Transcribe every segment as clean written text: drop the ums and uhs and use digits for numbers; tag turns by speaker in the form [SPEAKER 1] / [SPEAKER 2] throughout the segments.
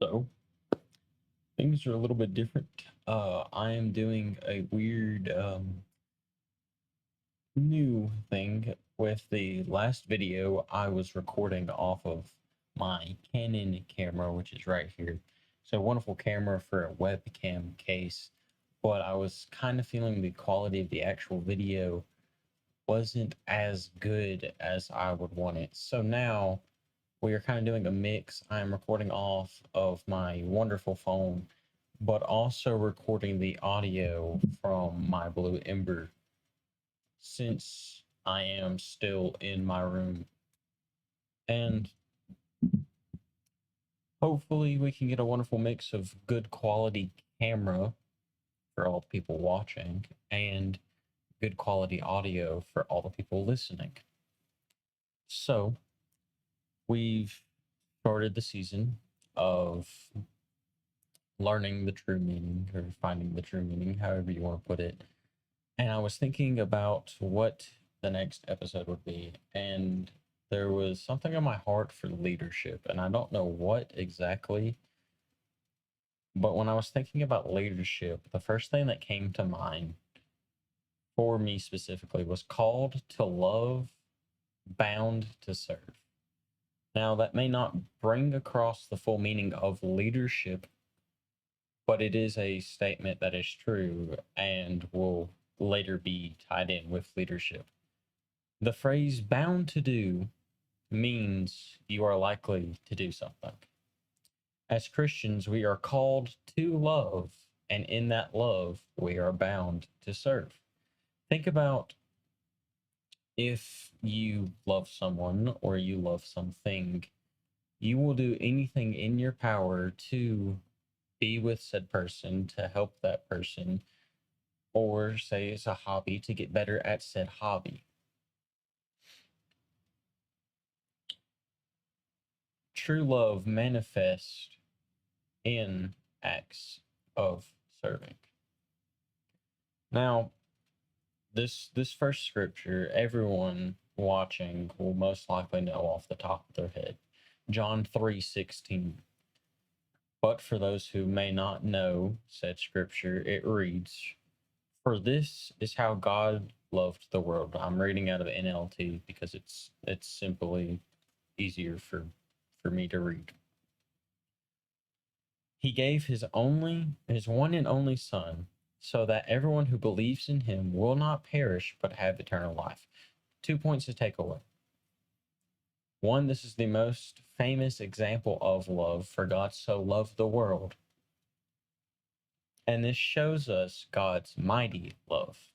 [SPEAKER 1] So things are a little bit different. I am doing a weird new thing with the last video I was recording off of my Canon camera, which is right here. So wonderful camera for a webcam case, but I was kind of feeling the quality of the actual video wasn't as good as I would want it. So now we are kind of doing a mix. I'm recording off of my wonderful phone, but also recording the audio from my Blue Ember since I am still in my room. And hopefully, we can get a wonderful mix of good quality camera for all the people watching and good quality audio for all the people listening. So, we've started the season of learning the true meaning or finding the true meaning, however you want to put it. And I was thinking about what the next episode would be. And there was something in my heart for leadership. And I don't know what exactly, but when I was thinking about leadership, the first thing that came to mind for me specifically was called to love, bound to serve. Now, that may not bring across the full meaning of leadership, but it is a statement that is true and will later be tied in with leadership. The phrase bound to do means you are likely to do something. As Christians, we are called to love, and in that love, we are bound to serve. Think about if you love someone or you love something, you will do anything in your power to be with said person, to help that person, or say it's a hobby to get better at said hobby. True love manifests in acts of serving. Now, this first scripture, everyone watching will most likely know off the top of their head. John 3:16. But for those who may not know said scripture, it reads, "For this is how God loved the world." I'm reading out of the NLT because it's simply easier for me to read. He gave his one and only son, so that everyone who believes in him will not perish but have eternal life. 2 points to take away. One, this is the most famous example of love, for God so loved the world. And this shows us God's mighty love.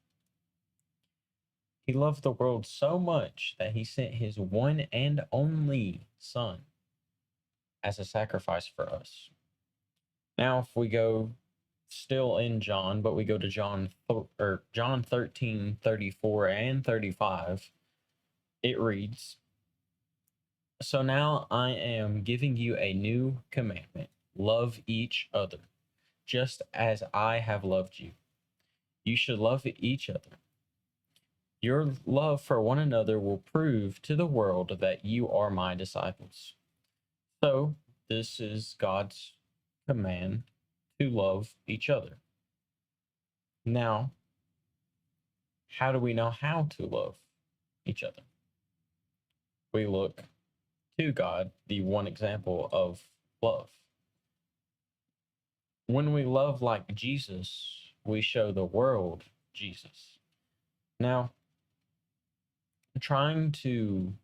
[SPEAKER 1] He loved the world so much that he sent his one and only son as a sacrifice for us. Now, if we go still in John, but we go to John 13:34 and 35, it reads, "So now I am giving you a new commandment. Love each other, just as I have loved you. You should love each other. Your love for one another will prove to the world that you are my disciples." So, this is God's command to love each other. Now, how do we know how to love each other? We look to God, the one example of love. When we love like Jesus, we show the world Jesus. Now, trying to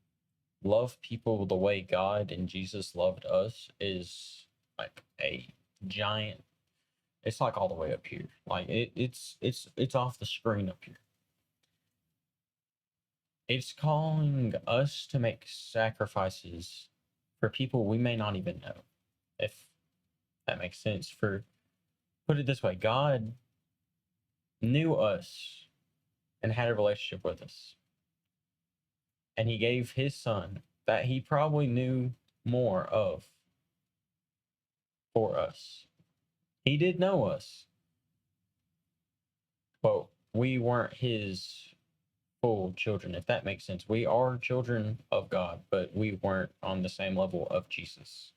[SPEAKER 1] love people the way God and Jesus loved us is like a giant, it's like all the way up here. Like it's off the screen up here. It's calling us to make sacrifices for people we may not even know, if that makes sense. For put it this way, God knew us and had a relationship with us, and he gave his son that he probably knew more of for us. He did know us, but we weren't his full children, if that makes sense. We are children of God, but we weren't on the same level of Jesus.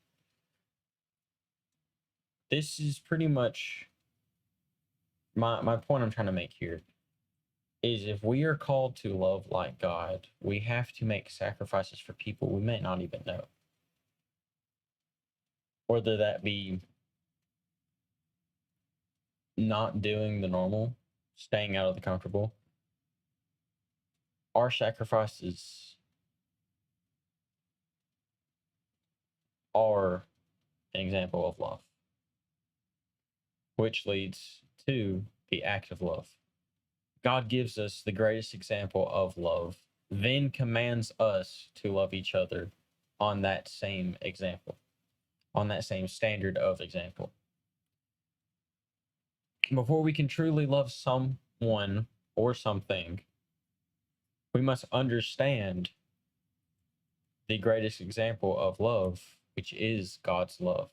[SPEAKER 1] This is pretty much my point I'm trying to make here is if we are called to love like God, we have to make sacrifices for people we may not even know. Whether that be not doing the normal, staying out of the comfortable, our sacrifices are an example of love, which leads to the act of love. God gives us the greatest example of love, then commands us to love each other on that same example, on that same standard of example. Before we can truly love someone or something, we must understand the greatest example of love, which is God's love.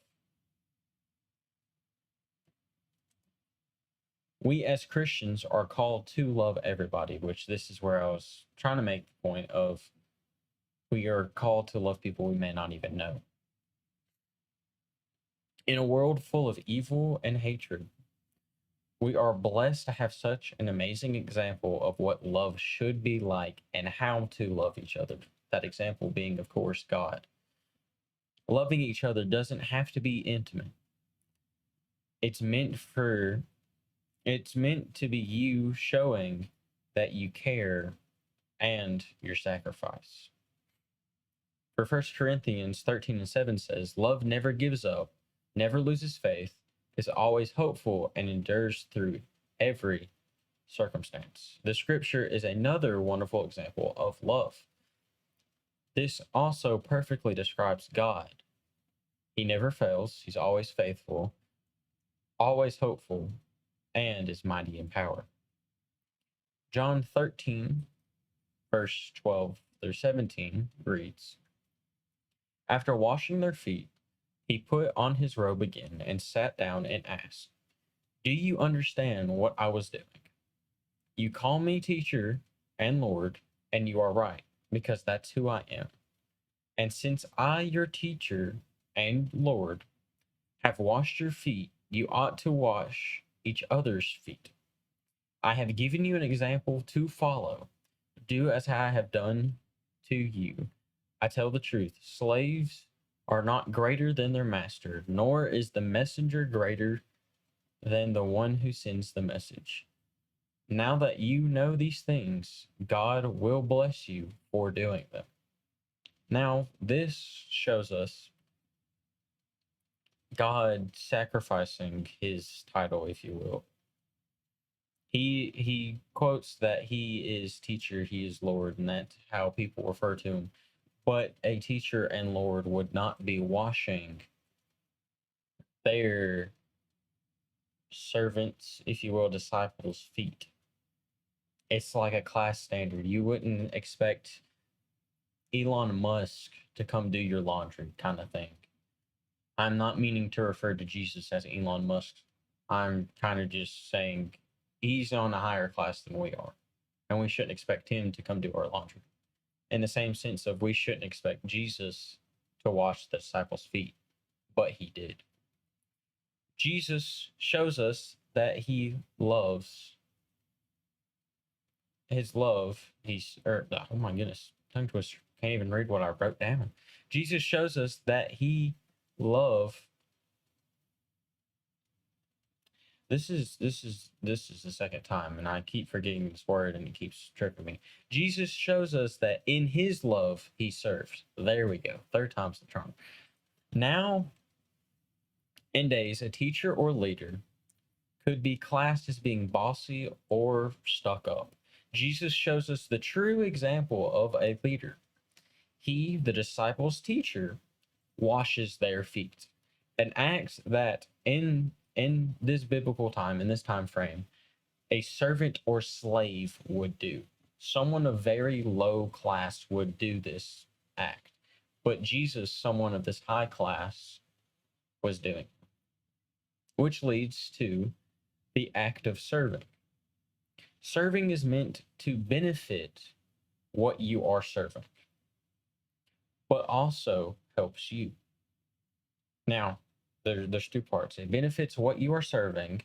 [SPEAKER 1] We as Christians are called to love everybody, which this is where I was trying to make the point of we are called to love people we may not even know. In a world full of evil and hatred, we are blessed to have such an amazing example of what love should be like and how to love each other. That example being, of course, God. Loving each other doesn't have to be intimate. It's meant to be you showing that you care and your sacrifice. For 1 Corinthians 13:7 says, love never gives up, never loses faith, is always hopeful, and endures through every circumstance. The scripture is another wonderful example of love. This also perfectly describes God. He never fails, he's always faithful, always hopeful, and is mighty in power. John 13, verse 12 through 17 reads, after washing their feet, he put on his robe again and sat down and asked, do you understand what I was doing? You call me teacher and Lord, and you are right, because that's who I am. And since I, your teacher and Lord, have washed your feet, you ought to wash each other's feet. I have given you an example to follow. Do as I have done to you. I tell the truth, slaves are not greater than their master, nor is the messenger greater than the one who sends the message. Now that you know these things, God will bless you for doing them. Now, this shows us God sacrificing his title, if you will. He quotes that he is teacher, he is Lord, and that's how people refer to him. But a teacher and Lord would not be washing their servants, if you will, disciples' feet. It's like a class standard. You wouldn't expect Elon Musk to come do your laundry, kind of thing. I'm not meaning to refer to Jesus as Elon Musk. I'm kind of just saying he's on a higher class than we are, and we shouldn't expect him to come do our laundry. In the same sense of we shouldn't expect Jesus to wash the disciples' feet, but he did. Jesus shows us that he loves his love. Oh my goodness, tongue twister. Can't even read what I wrote down. Jesus shows us that he love. This is the second time, and I keep forgetting this word, and it keeps tripping me. Jesus shows us that in his love he serves. There we go. Third time's the charm. Now, in days, a teacher or leader could be classed as being bossy or stuck up. Jesus shows us the true example of a leader. He, the disciples' teacher, washes their feet, an act that in this biblical time, in this time frame, a servant or slave would do. Someone of very low class would do this act, but Jesus, someone of this high class, was doing, which leads to the act of serving. Serving is meant to benefit what you are serving, but also helps you. Now, there's two parts. It benefits what you are serving.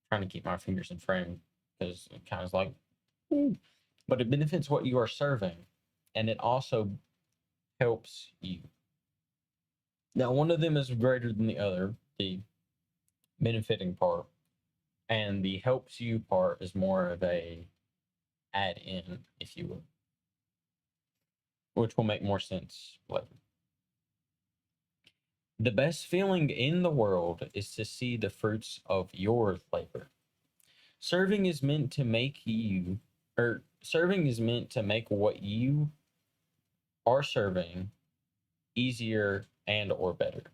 [SPEAKER 1] Trying to keep my fingers in frame because it kind of like, but it benefits what you are serving, and it also helps you. Now, one of them is greater than the other, the benefiting part, and the helps you part is more of a add in, if you will, which will make more sense later. The best feeling in the world is to see the fruits of your labor. Serving is meant to make you, or serving is meant to make what you are serving easier and or better.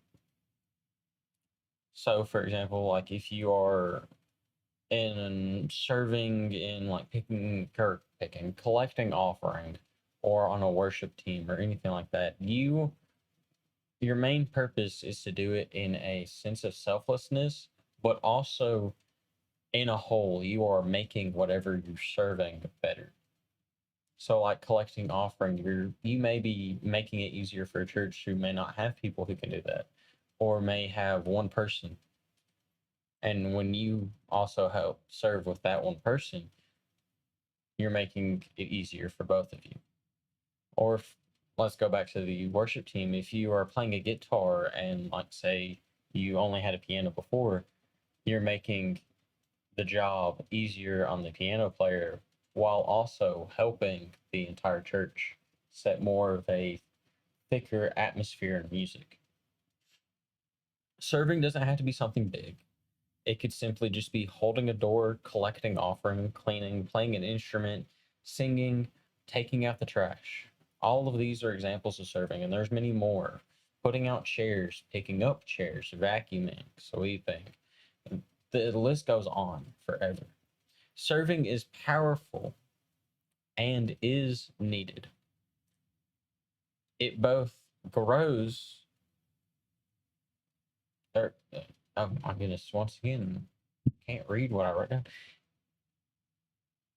[SPEAKER 1] So, for example, like if you are in serving in like collecting offering, or on a worship team or anything like that, your main purpose is to do it in a sense of selflessness, but also in a whole, you are making whatever you're serving better. So, like collecting offering, you may be making it easier for a church who may not have people who can do that, or may have one person. And when you also help serve with that one person, you're making it easier for both of you. Or let's go back to the worship team. If you are playing a guitar and, like, say you only had a piano before, you're making the job easier on the piano player while also helping the entire church set more of a thicker atmosphere in music. Serving doesn't have to be something big. It could simply just be holding a door, collecting offering, cleaning, playing an instrument, singing, taking out the trash. All of these are examples of serving, and there's many more. Putting out chairs, picking up chairs, vacuuming, sweeping. The list goes on forever. Serving is powerful and is needed. It both grows, oh my goodness, once again, can't read what I wrote down.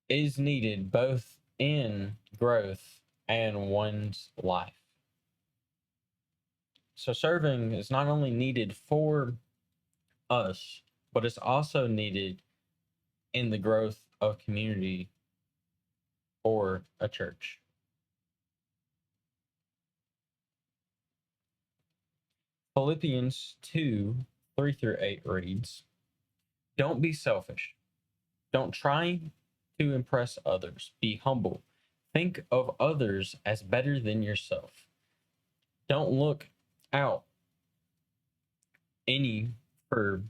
[SPEAKER 1] Is needed both in growth and one's life. So serving is not only needed for us, but it's also needed in the growth of community or a church. Philippians 2 3 through 8 reads, don't be selfish. Don't try to impress others. Be humble. Think of others as better than yourself. Don't look out any for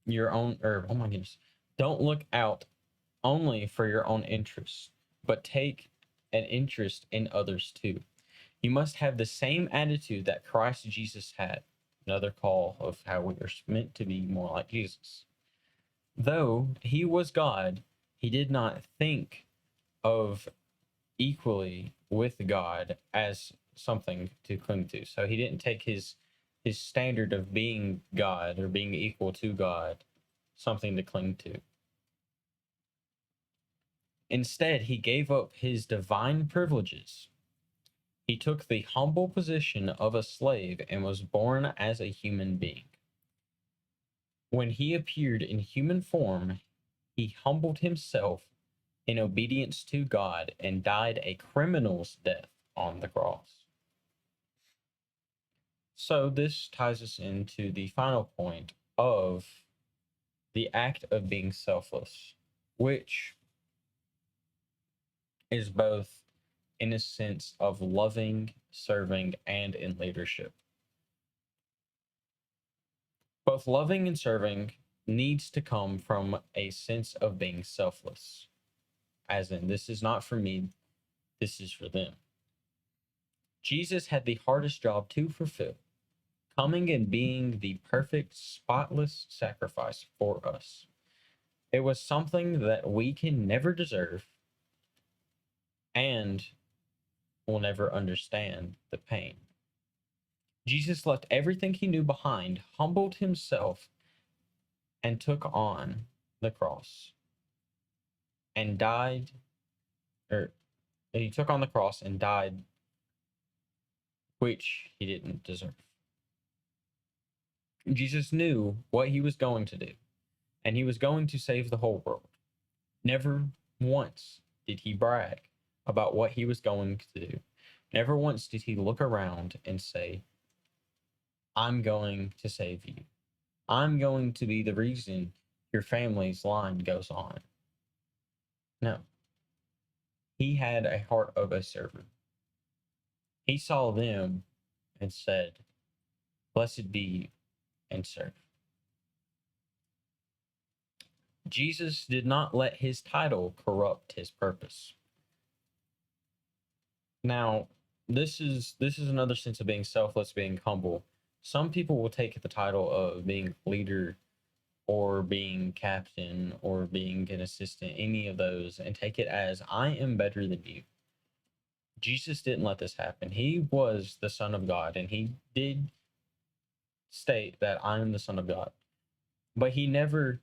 [SPEAKER 1] your own, or oh my goodness, don't look out only for your own interests, but take an interest in others too. You must have the same attitude that Christ Jesus had. Another call of how we are meant to be more like Jesus. Though he was God, he did not think of equally with God as something to cling to. So he didn't take his standard of being God or being equal to God something to cling to. Instead, he gave up his divine privileges. He took the humble position of a slave and was born as a human being. When he appeared in human form, he humbled himself in obedience to God and died a criminal's death on the cross. So this ties us into the final point of the act of being selfless, which is both in a sense of loving, serving, and in leadership. Both loving and serving needs to come from a sense of being selfless, as in, this is not for me, this is for them. Jesus had the hardest job to fulfill, coming and being the perfect, spotless sacrifice for us. It was something that we can never deserve and will never understand the pain. Jesus left everything he knew behind, humbled himself, and took on the cross and died, or he took on the cross and died, which he didn't deserve. Jesus knew what he was going to do, and he was going to save the whole world. Never once did he brag about what he was going to do. Never once did he look around and say, I'm going to save you. I'm going to be the reason your family's line goes on. No, he had a heart of a servant. He saw them and said, Blessed be and serve. Jesus did not let his title corrupt his purpose. Now, this is another sense of being selfless, being humble. Some people will take the title of being leader or being captain or being an assistant, any of those, and take it as I am better than you. Jesus didn't let this happen. He was the Son of God, and he did state that I am the Son of God. But he never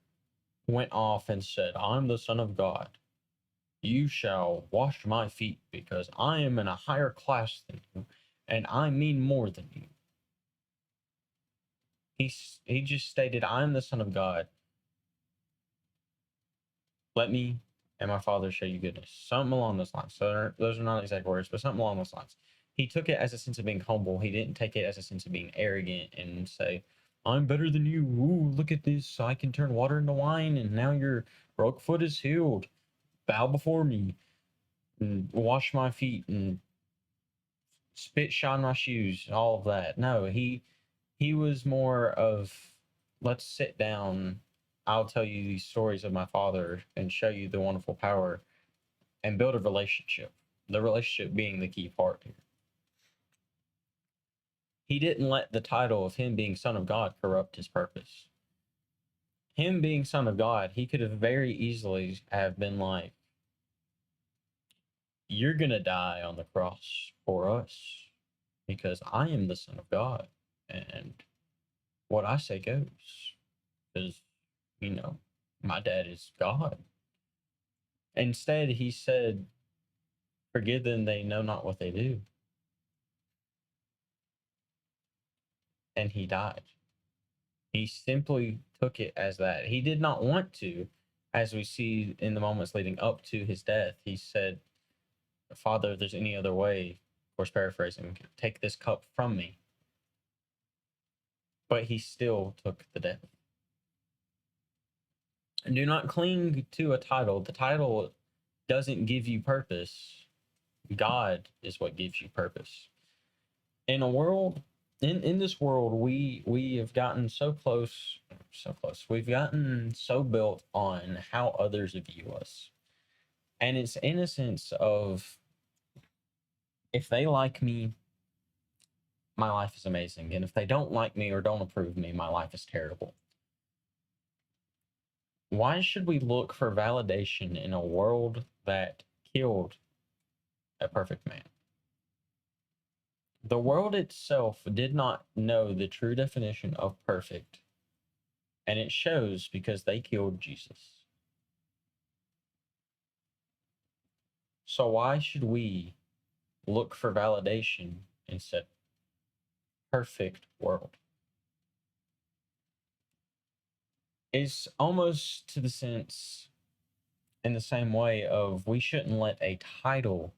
[SPEAKER 1] went off and said, I'm the Son of God. You shall wash my feet because I am in a higher class than you, and I mean more than you. He just stated, I am the Son of God. Let me and my Father show you goodness. Something along those lines. So those are not exact words, but something along those lines. He took it as a sense of being humble. He didn't take it as a sense of being arrogant and say, I'm better than you. Ooh, look at this. I can turn water into wine, and now your broke foot is healed. Bow before me and wash my feet and spit shine my shoes, all of that. No, he was more of, let's sit down. I'll tell you these stories of my father and show you the wonderful power and build a relationship. The relationship being the key part here. He didn't let the title of him being Son of God corrupt his purpose. Him being Son of God, he could have very easily have been like, you're going to die on the cross for us because I am the Son of God. And what I say goes. Because, my dad is God. Instead, he said, forgive them, they know not what they do. And he died. He simply took it as that. He did not want to, as we see in the moments leading up to his death. He said, Father, if there's any other way, of course, paraphrasing, take this cup from me. But he still took the death. And do not cling to a title. The title doesn't give you purpose. God is what gives you purpose. In a world, in this world, we have gotten so close. We've gotten so built on how others view us. And it's in a sense of, if they like me, my life is amazing. And if they don't like me or don't approve me, my life is terrible. Why should we look for validation in a world that killed a perfect man? The world itself did not know the true definition of perfect, and it shows because they killed Jesus. So why should we look for validation in said perfect world? It's almost to the sense in the same way of, we shouldn't let a title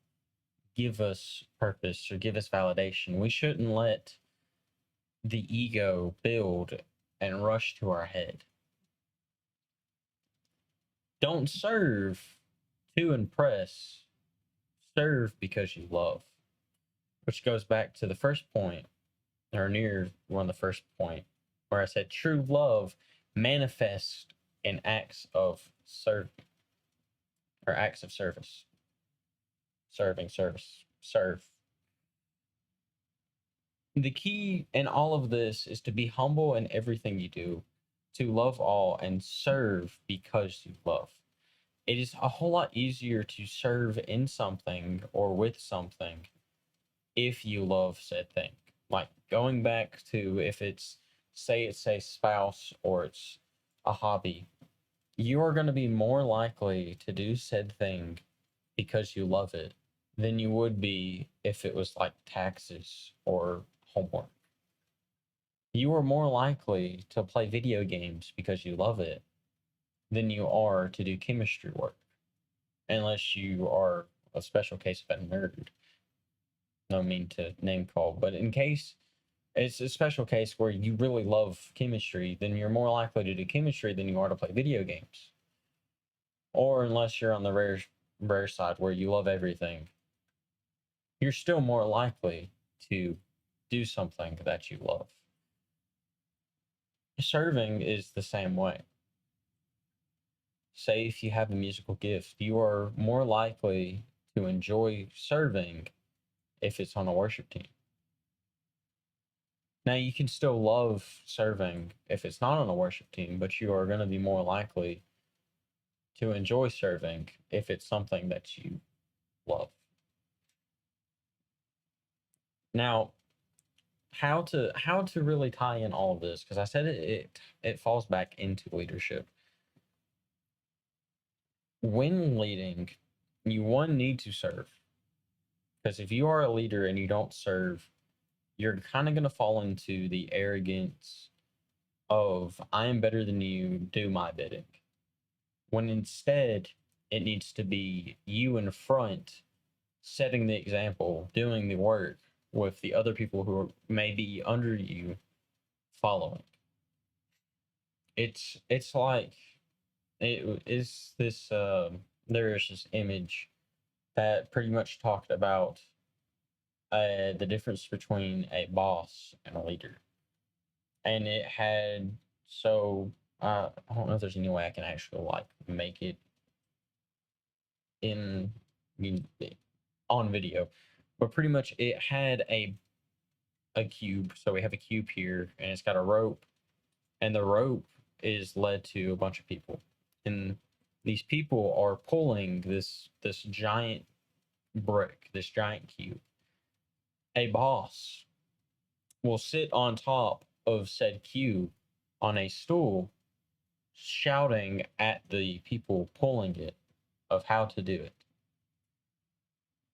[SPEAKER 1] give us purpose or give us validation. We shouldn't let the ego build and rush to our head. Don't serve to impress, serve because you love. Which goes back to the first point, or near one of the first point, where I said true love manifests in acts of serve, or acts of service. Serving, service, serve. The key in all of this is to be humble in everything you do, to love all and serve because you love. It is a whole lot easier to serve in something or with something if you love said thing. Like going back to, if it's, say it's a spouse or it's a hobby, you are going to be more likely to do said thing because you love it than you would be if it was like taxes or homework. you are more likely to play video games because you love it than you are to do chemistry work, unless you are a special case of a nerd. No mean to name call, but in case it's a special case where you really love chemistry, then you're more likely to do chemistry than you are to play video games. Or unless you're on the rare side where you love everything, you're still more likely to do something that you love. Serving is the same way. Say if you have a musical gift, you are more likely to enjoy serving if it's on a worship team. Now, you can still love serving if it's not on a worship team, but you are going to be more likely to enjoy serving if it's something that you love. Now, how to really tie in all of this, because I said it falls back into leadership. When leading, you one need to serve, because if you are a leader and you don't serve, you're kind of going to fall into the arrogance of I am better than you, do my bidding, when instead it needs to be you in front setting the example, doing the work with the other people who are maybe under you following. It's like it is this there is this image that pretty much talked about the difference between a boss and a leader. And it had so I don't know if there's any way I can actually like make it in I mean on video, but pretty much it had a cube. So we have a cube here, and it's got a rope, and the rope is led to a bunch of people, and these people are pulling this giant brick, this giant cube. A boss will sit on top of said cube on a stool, shouting at the people pulling it of how to do it.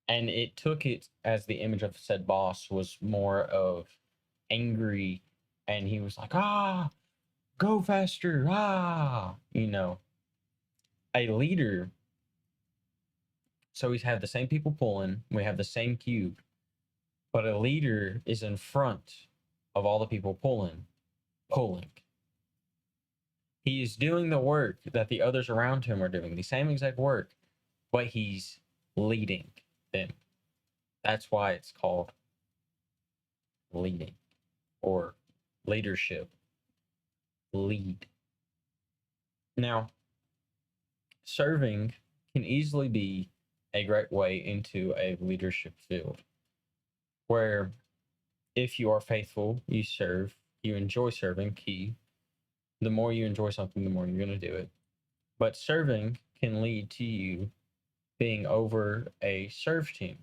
[SPEAKER 1] And it took it as the image of said boss was more of angry, and he was like, go faster, a leader. So we have the same people pulling, we have the same cube, but a leader is in front of all the people pulling. He is doing the work that the others around him are doing, the same exact work, but he's leading them. That's why it's called leading or leadership. Lead. Now, serving can easily be a great way into a leadership field where if you are faithful, you serve, you enjoy serving, key. The more you enjoy something, the more you're going to do it. But serving can lead to you being over a serve team.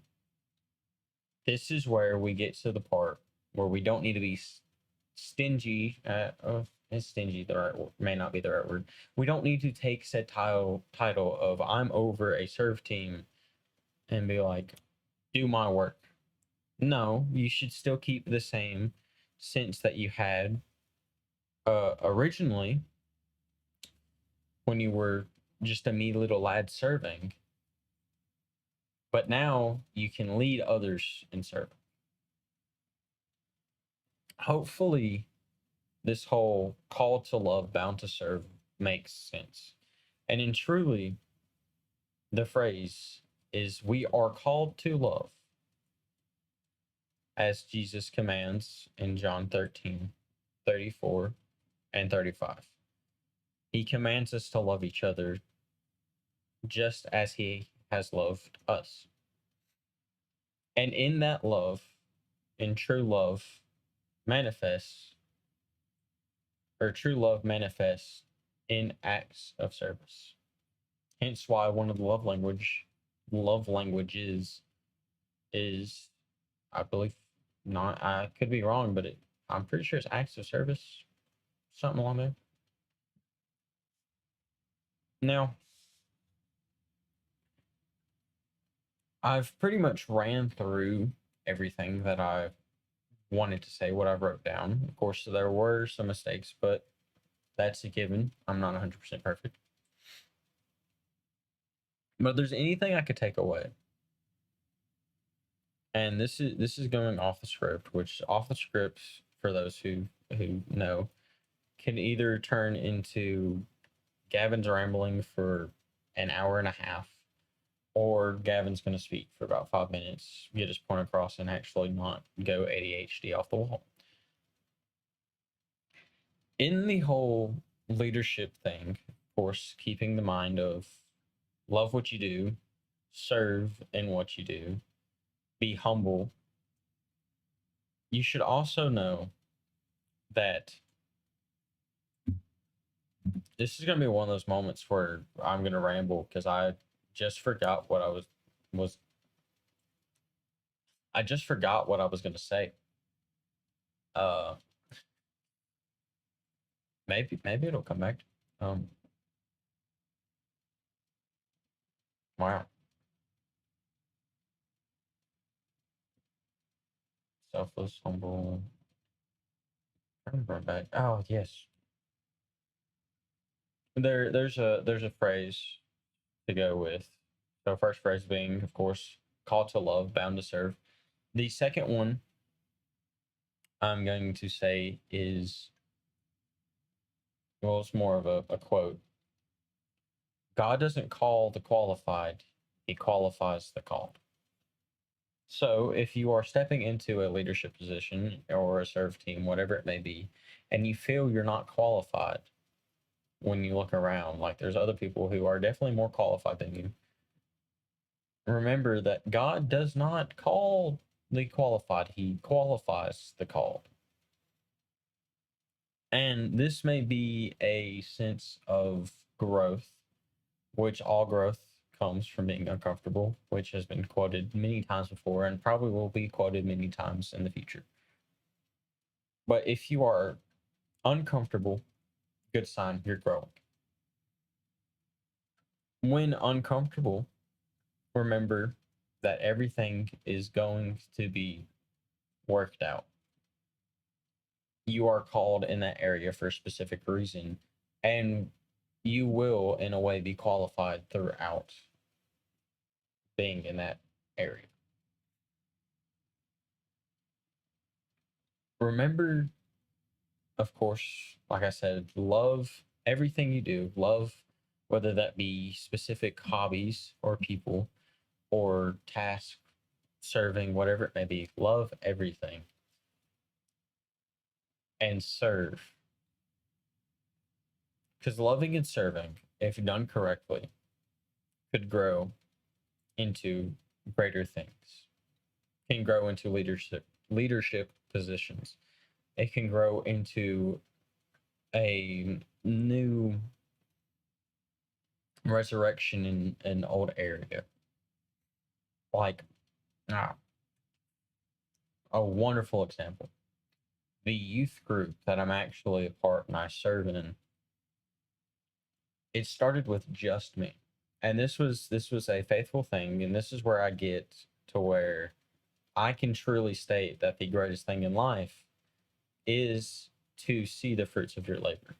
[SPEAKER 1] This is where we get to the part where we don't need to be stingy. Is stingy the right word? May not be the right word. We don't need to take said title of I'm over a serve team and be like, do my work. No, you should still keep the same sense that you had originally when you were just a me little lad serving. But now you can lead others in serving. Hopefully, this whole call to love, bound to serve makes sense. And in truly, the phrase is we are called to love as Jesus commands in John 13, 34, and 35. He commands us to love each other just as he has loved us. And in that love, in true love, manifests, or true love manifests in acts of service. Hence why one of the love languages is, I believe, not, I could be wrong, but I'm pretty sure it's acts of service, something along there. Now, I've pretty much ran through everything that I wanted to say, what I wrote down. Of course, there were some mistakes, but that's a given. I'm not 100% perfect. But if there's anything I could take away, and this is going off the script, which off the script, for those who know, can either turn into Gavin's rambling for an hour and a half, or Gavin's going to speak for about 5 minutes, get his point across, and actually not go ADHD off the wall. In the whole leadership thing, of course, keeping the mind of love what you do, serve in what you do, be humble, you should also know that this is going to be one of those moments where I'm going to ramble because I just forgot what was I just forgot what I was going to say. Uh, maybe it'll come back. Um, wow, selfless, humble. Trying to bring back. Oh yes, there's a phrase to go with. So first phrase being, of course, call to love, bound to serve. The second one I'm going to say is, well, it's more of a quote. God doesn't call the qualified, he qualifies the called. So if you are stepping into a leadership position or a serve team, whatever it may be, and you feel you're not qualified when you look around, like there's other people who are definitely more qualified than you, remember that God does not call the qualified, he qualifies the called. And this may be a sense of growth, which all growth comes from being uncomfortable, which has been quoted many times before and probably will be quoted many times in the future. But if you are uncomfortable, good sign, you're growing. When uncomfortable, remember that everything is going to be worked out. You are called in that area for a specific reason, and you will, in a way, be qualified throughout being in that area. Remember, of course, like I said, love everything you do. Love whether that be specific hobbies or people or task, serving, whatever it may be. Love everything and serve. Because loving and serving, if done correctly, could grow into greater things. Can grow into leadership positions. It can grow into a new resurrection in an old area. Like a wonderful example. The youth group that I'm actually a part and I serve in, it started with just me. And this was a faithful thing, and this is where I get to where I can truly state that the greatest thing in life is to see the fruits of your labor.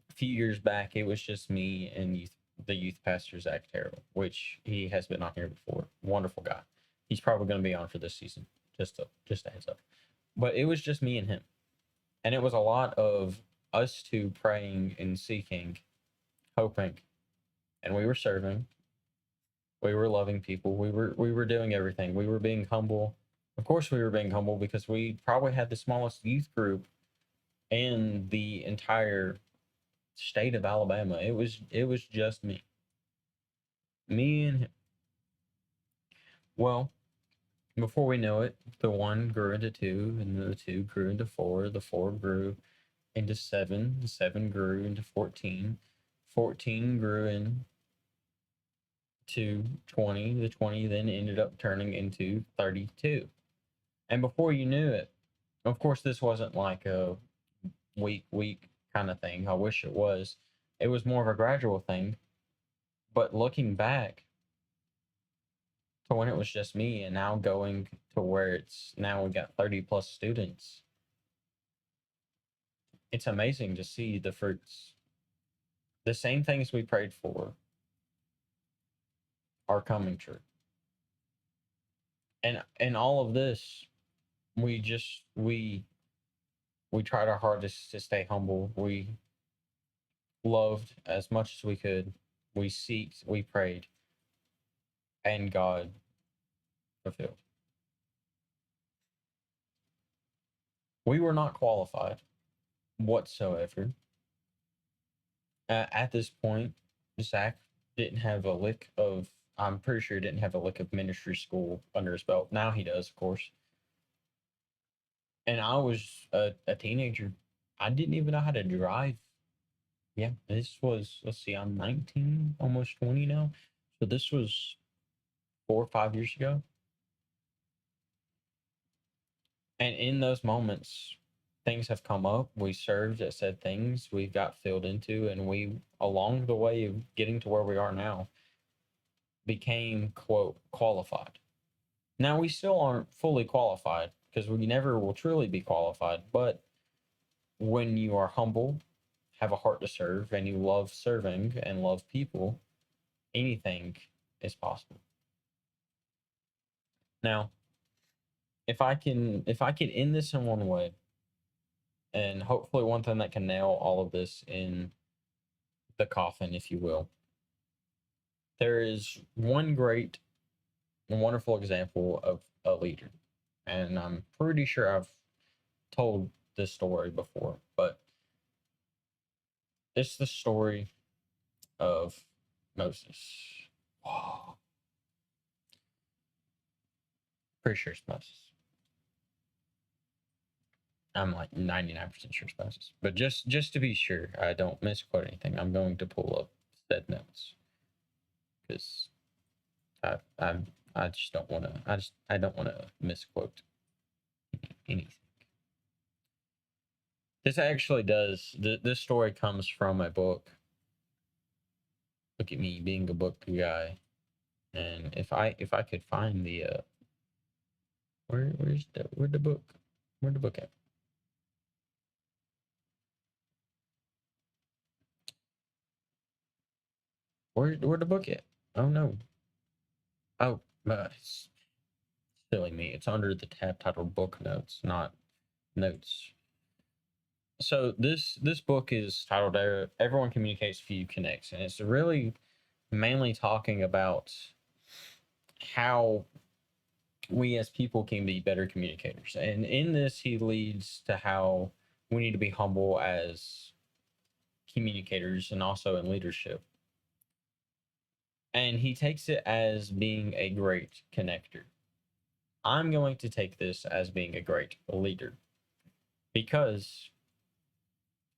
[SPEAKER 1] A few years back, it was just me and the youth pastor Zach Terrell, which he has been on here before. Wonderful guy. He's probably going to be on for this season. Just a heads up. But it was just me and him, and it was a lot of us two praying and seeking, hoping, and we were serving. We were loving people. We were doing everything. We were being humble. Of course, we were being humble because we probably had the smallest youth group in the entire state of Alabama. It was just me and him. Well, before we know it, the one grew into two, and the two grew into four. The four grew into seven. The seven grew into 14. 14 grew into 20. The 20 then ended up turning into 32. And before you knew it, of course, this wasn't like a week kind of thing. I wish it was. It was more of a gradual thing. But looking back, to when it was just me, and now going to where it's now we got 30 plus students. It's amazing to see the fruits. The same things we prayed for are coming true. And all of this, we tried our hardest to stay humble. We loved as much as we could. We seeked, we prayed, and God fulfilled. We were not qualified whatsoever. At this point, Zach didn't have a lick of, I'm pretty sure he didn't have a lick of ministry school under his belt. Now he does, of course. And I was a teenager. I didn't even know how to drive. Yeah, this was, let's see, I'm 19, almost 20 now. So this was 4 or 5 years ago. And in those moments, things have come up. We served at said things. We got filled into, and we, along the way of getting to where we are now, became, quote, qualified. Now, we still aren't fully qualified because we never will truly be qualified. But when you are humble, have a heart to serve, and you love serving and love people, anything is possible. Now, if I could end this in one way, and hopefully one thing that can nail all of this in the coffin, if you will, there is one great and wonderful example of a leader. And I'm pretty sure I've told this story before, but it's the story of Moses. Oh, pretty sure it's Moses. I'm like 99% sure it's Moses. But just to be sure I don't misquote anything, I'm going to pull up said notes. Because I just don't want to, I don't want to misquote anything. This actually does, this story comes from a book. Look at me being a book guy. And if I could find the where's the book? Where'd the book at? Where'd the book at? Oh no. Oh, it's silly me. It's under the tab titled book notes, not notes. So this book is titled Everyone Communicates, Few Connects, and it's really mainly talking about how we as people can be better communicators. And in this, he leads to how we need to be humble as communicators and also in leadership. And he takes it as being a great connector. I'm going to take this as being a great leader because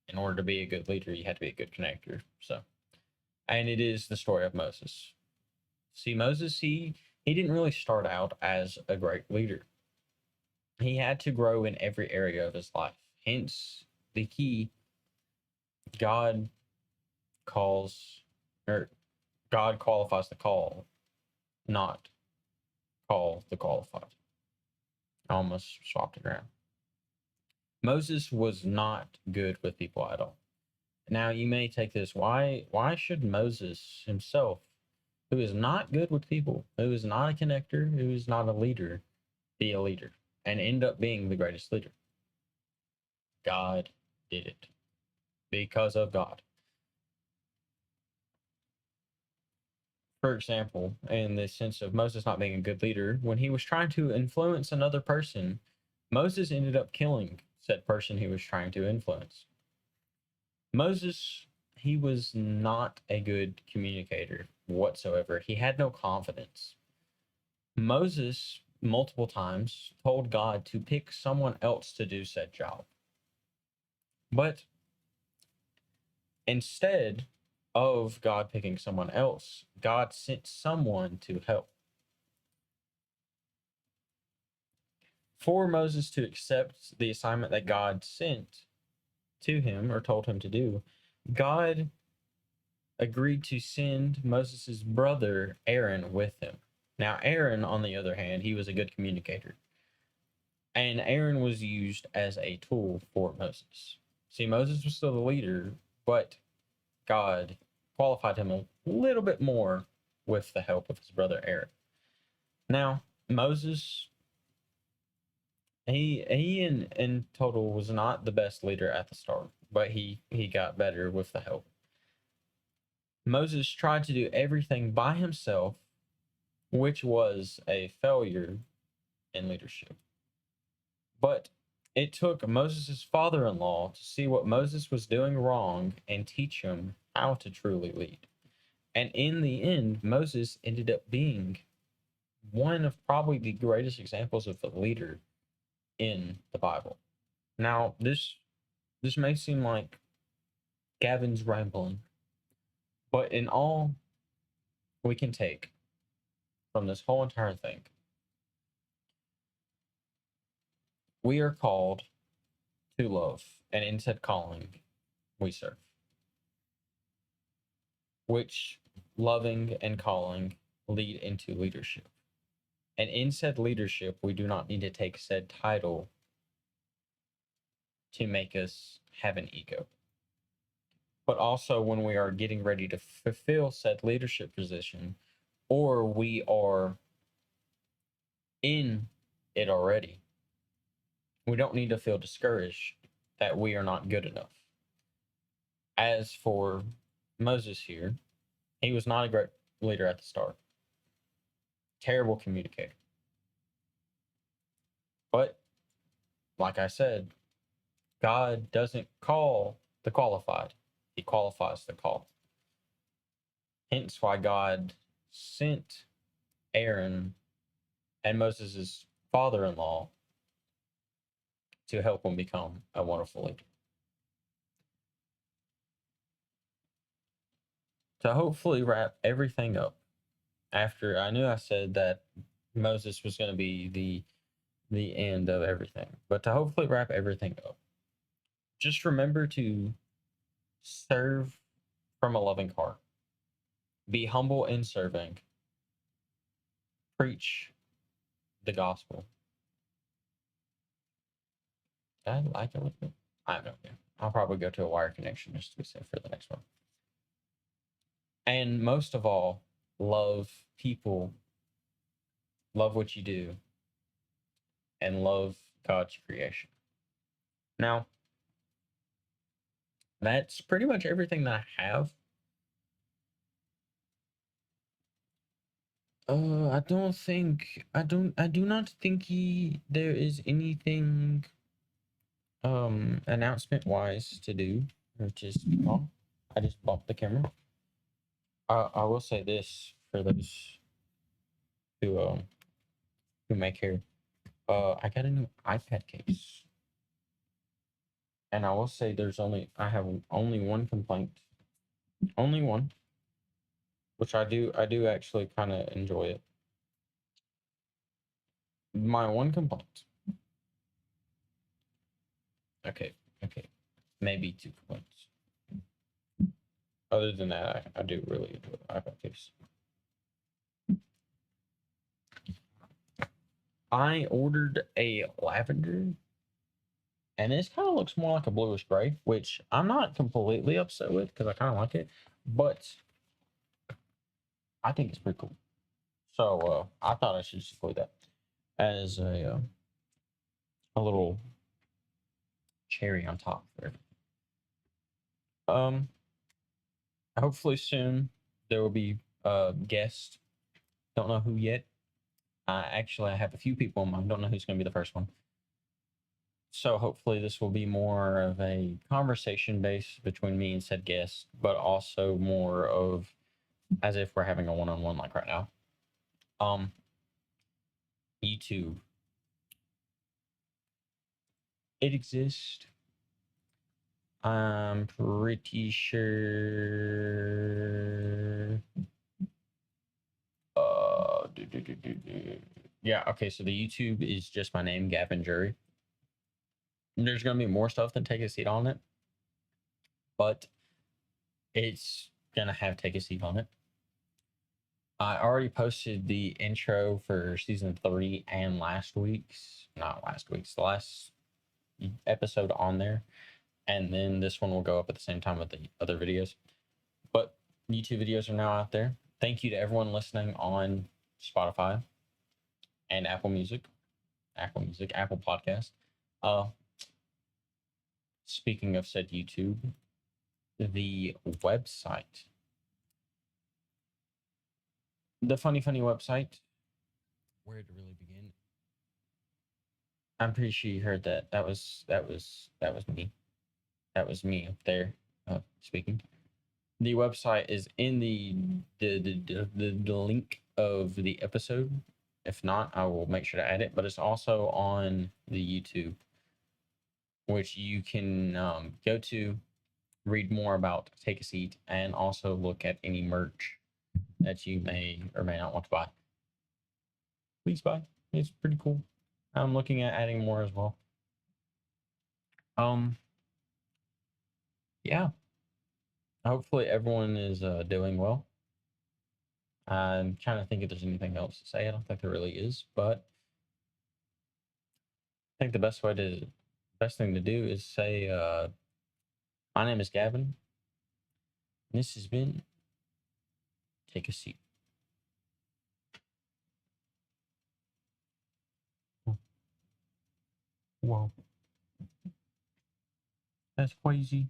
[SPEAKER 1] in order to be a good leader, you have to be a good connector. So, and it is the story of Moses. See, Moses, he didn't really start out as a great leader. He had to grow in every area of his life. Hence, the key, God calls, or God qualifies the call, not call the qualified. I almost swapped it around. Moses was not good with people at all. Now you may take this, why should Moses himself, who is not good with people, who is not a connector, who is not a leader, be a leader and end up being the greatest leader? God did it because of God. For example, in the sense of Moses not being a good leader, when he was trying to influence another person, Moses ended up killing said person he was trying to influence. Moses, he was not a good communicator whatsoever. He had no confidence. Moses, multiple times, told God to pick someone else to do said job. But instead of God picking someone else, God sent someone to help. For Moses to accept the assignment that God sent to him or told him to do, God agreed to send Moses' brother Aaron with him. Now, Aaron, on the other hand, he was a good communicator. And Aaron was used as a tool for Moses. See, Moses was still the leader, but God qualified him a little bit more with the help of his brother Aaron. Now, Moses, he in total was not the best leader at the start, but he got better with the help. Moses tried to do everything by himself, which was a failure in leadership. But it took Moses' father in law to see what Moses was doing wrong and teach him how to truly lead. And in the end, Moses ended up being one of probably the greatest examples of a leader in the Bible. Now, this may seem like Gavin's rambling, but in all we can take from this whole entire thing, we are called to love, and in said calling, we serve. Which loving and calling lead into leadership. And in said leadership, we do not need to take said title to make us have an ego. But also, when we are getting ready to fulfill said leadership position, or we are in it already, we don't need to feel discouraged that we are not good enough. As for Moses here, he was not a great leader at the start. Terrible communicator. But, like I said, God doesn't call the qualified, he qualifies the call. Hence why God sent Aaron and Moses' father in law to help him become a wonderful leader. To hopefully wrap everything up, after I knew I said that Moses was going to be the end of everything, but to hopefully wrap everything up, just remember to serve from a loving heart. Be humble in serving. Preach the gospel. Did I like it with me? I have no idea. I'll probably go to a wire connection just to be safe for the next one. And most of all, love people, love what you do, and love God's creation. Now, that's pretty much everything that I have. I do not think there is anything announcement wise to do, which is I just bumped the camera. I will say this for those who may care. I got a new iPad case, and I will say I have only one complaint, only one, which I do actually kind of enjoy it. My one complaint. Okay, maybe two complaints. Other than that, I do really enjoy the iPad case. I ordered a lavender, and this kind of looks more like a bluish gray, which I'm not completely upset with because I kind of like it, but I think it's pretty cool. So I thought I should just include that as a little cherry on top there. Hopefully soon there will be a guest. Don't know who yet. Actually, I have a few people in mind. Don't know who's going to be the first one. So hopefully this will be more of a conversation base between me and said guest, but also more of as if we're having a one-on-one like right now. YouTube. It exists. I'm pretty sure. Yeah, okay, so the YouTube is just my name, Gavin Jury. There's gonna be more stuff than Take a Seat on it, but it's gonna have Take a Seat on it. I already posted the intro for season 3 and not last week's, the last episode on there. And then this one will go up at the same time with the other videos. But YouTube videos are now out there. Thank you to everyone listening on Spotify and Apple Apple Podcast. Speaking of said YouTube, the website, the funny website, where to really begin? I'm pretty sure you heard that. That was me. That was me up there speaking. The website is in the link of the episode. If not, I will make sure to add it. But it's also on the YouTube, which you can go to, read more about Take a Seat, and also look at any merch that you may or may not want to buy. Please buy. It's pretty cool. I'm looking at adding more as well. Yeah. Hopefully everyone is doing well. I'm trying to think if there's anything else to say. I don't think there really is, but I think the best thing to do is say, my name is Gavin. And this has been Take a Seat. Wow. That's crazy.